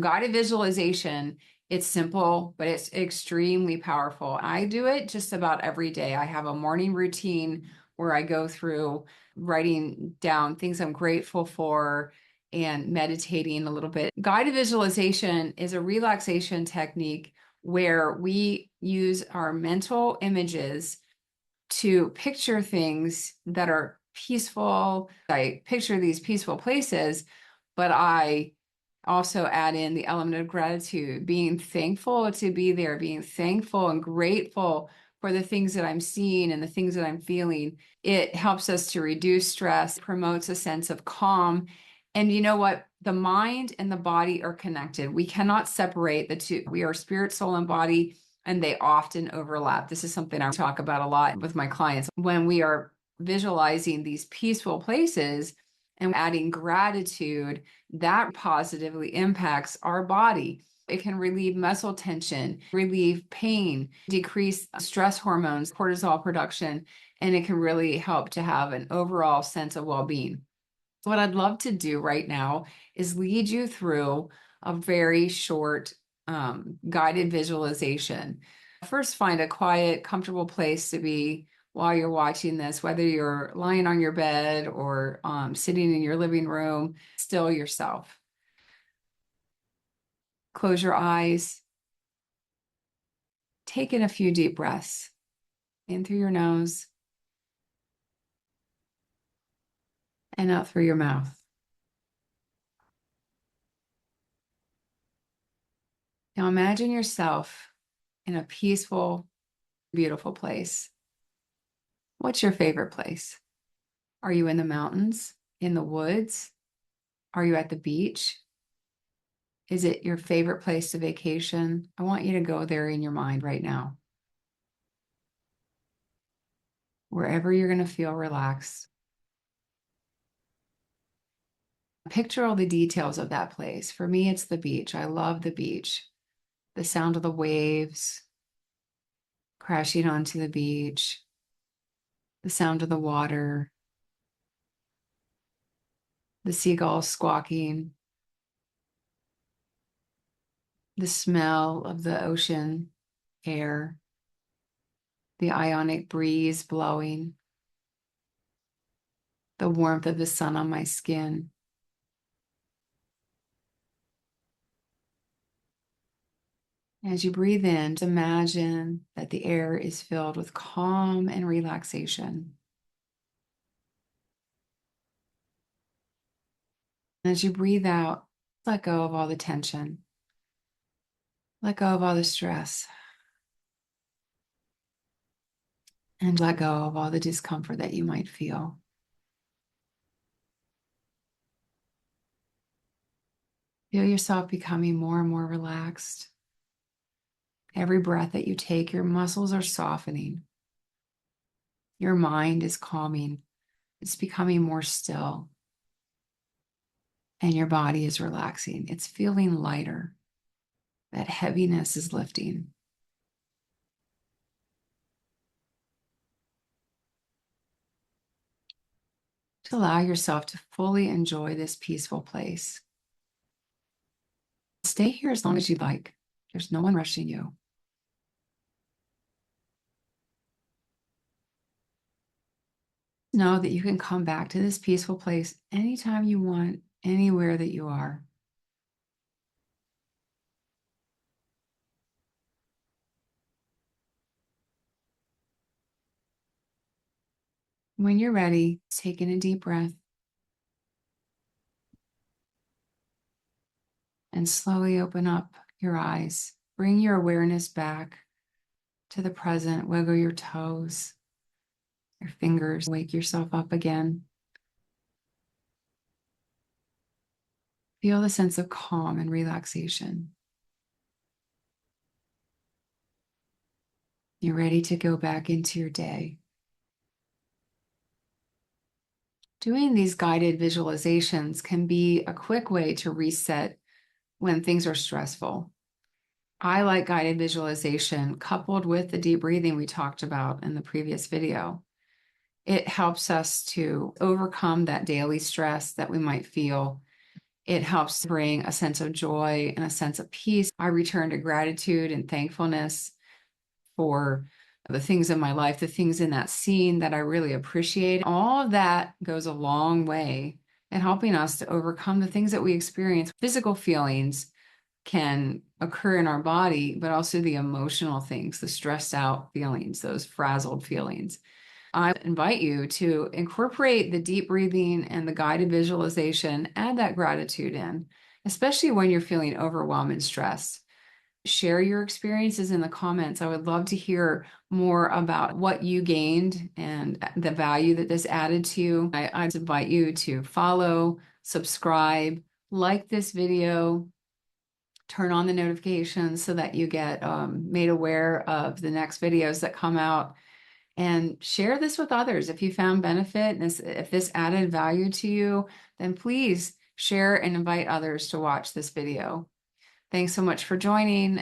Guided visualization, it's simple, but it's extremely powerful. I do it just about every day. I have a morning routine where I go through writing down things I'm grateful for and meditating a little bit. Guided visualization is a relaxation technique where we use our mental images to picture things that are peaceful. I picture these peaceful places, but I also add in the element of gratitude, being thankful to be there, being thankful and grateful for the things that I'm seeing and the things that I'm feeling. It helps us to reduce stress, promotes a sense of calm. And you know what? The mind and the body are connected. We cannot separate the two. We are spirit, soul, and body, and they often overlap. This is something I talk about a lot with my clients. When we are visualizing these peaceful places and adding gratitude, that positively impacts our body. It can relieve muscle tension, relieve pain, decrease stress hormones, cortisol production, and it can really help to have an overall sense of well-being. What I'd love to do right now is lead you through a very short guided visualization. First, find a quiet, comfortable place to be while you're watching this, whether you're lying on your bed or sitting in your living room, still yourself. Close your eyes. Take in a few deep breaths in through your nose and out through your mouth. Now imagine yourself in a peaceful, beautiful place. What's your favorite place? Are you in the mountains, in the woods? Are you at the beach? Is it your favorite place to vacation? I want you to go there in your mind right now. Wherever you're going to feel relaxed. Picture all the details of that place. For me, it's the beach. I love the beach. The sound of the waves crashing onto the beach, the sound of the water, the seagulls squawking, the smell of the ocean air, the ionic breeze blowing, the warmth of the sun on my skin. As you breathe in, imagine that the air is filled with calm and relaxation. As you breathe out, let go of all the tension. Let go of all the stress. And let go of all the discomfort that you might feel. Feel yourself becoming more and more relaxed. Every breath that you take, your muscles are softening. Your mind is calming. It's becoming more still. And your body is relaxing. It's feeling lighter. That heaviness is lifting. To allow yourself to fully enjoy this peaceful place. Stay here as long as you'd like. There's no one rushing you. Know that you can come back to this peaceful place anytime you want, anywhere that you are. When you're ready, take in a deep breath and slowly open up your eyes. Bring your awareness back to the present. Wiggle your toes, your fingers. Wake yourself up again. Feel the sense of calm and relaxation. You're ready to go back into your day. Doing these guided visualizations can be a quick way to reset when things are stressful. I like guided visualization coupled with the deep breathing we talked about in the previous video. It helps us to overcome that daily stress that we might feel. It helps bring a sense of joy and a sense of peace. I return to gratitude and thankfulness for the things in my life, the things in that scene that I really appreciate. All of that goes a long way in helping us to overcome the things that we experience. Physical feelings can occur in our body, but also the emotional things, the stressed out feelings, those frazzled feelings. I invite you to incorporate the deep breathing and the guided visualization, add that gratitude in, especially when you're feeling overwhelmed and stressed. Share your experiences in the comments. I would love to hear more about what you gained and the value that this added to you. I invite you to follow, subscribe, like this video, turn on the notifications so that you get made aware of the next videos that come out, and share this with others. If you found benefit and if this added value to you, then please share and invite others to watch this video. Thanks so much for joining.